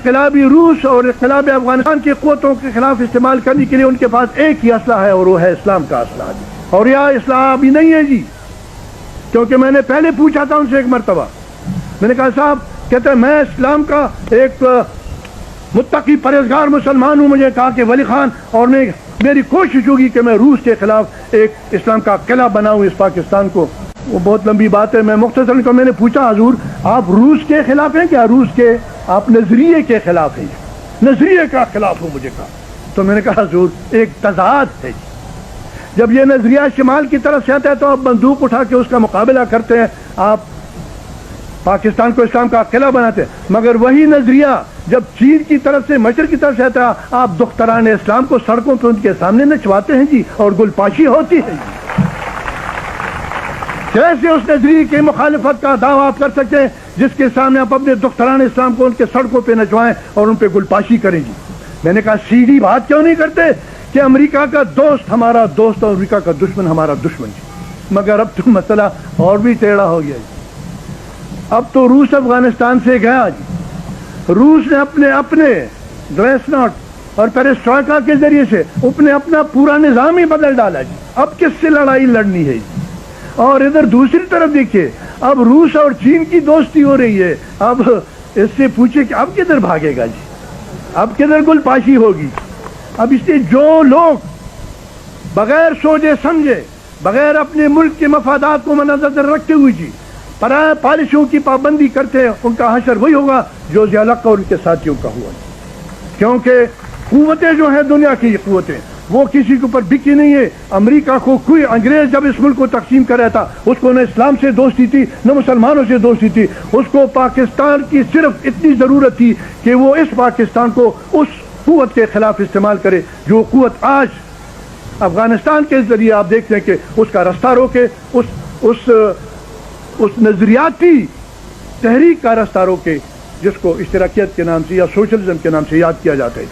انقلاب روس اور انقلاب افغانستان کی قوتوں کے خلاف استعمال کرنے کے لیے ان کے پاس ایک ہی اسلحہ ہے اور وہ ہے اسلام کا اسلحہ جی. اور یہ اسلحہ ابھی نہیں ہے جی, کیونکہ میں نے پہلے پوچھا تھا ان سے ایک مرتبہ, میں نے کہا صاحب, کہتے ہیں میں اسلام کا ایک متقی پرہیزگار مسلمان ہوں, مجھے کہا کہ ولی خان, اور میری کوشش ہوگی کہ میں روس کے خلاف ایک اسلام کا قلعہ بناؤں اس پاکستان کو. وہ بہت لمبی بات ہے, میں مختصراً کو میں نے پوچھا حضور آپ روس کے خلاف ہیں کیا, روس کے آپ نظریے کے خلاف ہیں, نظریے کا خلاف ہوں مجھے کہا. تو میں نے کہا حضور ایک تضاد ہے, جب یہ نظریہ شمال کی طرف سے آتا ہے تو آپ بندوق اٹھا کے اس کا مقابلہ کرتے ہیں, آپ پاکستان کو اسلام کا قلعہ بناتے ہیں, مگر وہی نظریہ جب چین کی طرف سے مشرق کی طرف سے آتا ہے آپ دختران اسلام کو سڑکوں پہ ان کے سامنے نچواتے ہیں جی, اور گل پاشی ہوتی ہے جی. کیسے اس نظریے کی مخالفت کا دعویٰ آپ کر سکتے ہیں جس کے سامنے آپ اپنے دختران اسلام کو ان کے سڑکوں پہ نچوائیں اور ان پہ گل پاشی کریں جی. میں نے کہا سیدھی بات کیوں نہیں کرتے کہ امریکہ کا دوست ہمارا دوست اور امریکہ کا دشمن ہمارا دشمن جی. مگر اب تو مسئلہ اور بھی ٹیڑھا ہو گیا جی. اب تو روس افغانستان سے گیا جی, روس نے اپنے گلیسنوٹ اور پیریسٹروئکا کے ذریعے سے اپنا پورا نظام ہی بدل ڈالا جی. اب کس سے لڑائی لڑنی ہے جی. اور ادھر دوسری طرف دیکھیے اب روس اور چین کی دوستی ہو رہی ہے, اب اس سے پوچھے کہ اب کدھر بھاگے گا جی, اب کدھر گل پاشی ہوگی. اب اس لیے جو لوگ بغیر سوچے سمجھے, بغیر اپنے ملک کے مفادات کو مد نظر رکھتے ہوئے جی پرائے پالیسیوں کی پابندی کرتے ہیں, ان کا حشر وہی ہوگا جو ضیاء الحق اور ان کے ساتھیوں کا ہوا. کیونکہ قوتیں جو ہیں دنیا کی قوتیں وہ کسی کے اوپر بکی نہیں ہے. امریکہ کو کوئی انگریز جب اس ملک کو تقسیم کر رہا تھا اس کو نہ اسلام سے دوستی تھی نہ مسلمانوں سے دوستی تھی, اس کو پاکستان کی صرف اتنی ضرورت تھی کہ وہ اس پاکستان کو اس قوت کے خلاف استعمال کرے جو قوت آج افغانستان کے ذریعے آپ دیکھتے ہیں کہ اس کا رستہ روکے, اس نظریاتی تحریک کا رستہ روکے جس کو اشتراکیت کے نام سے یا سوشلزم کے نام سے یاد کیا جاتا ہے.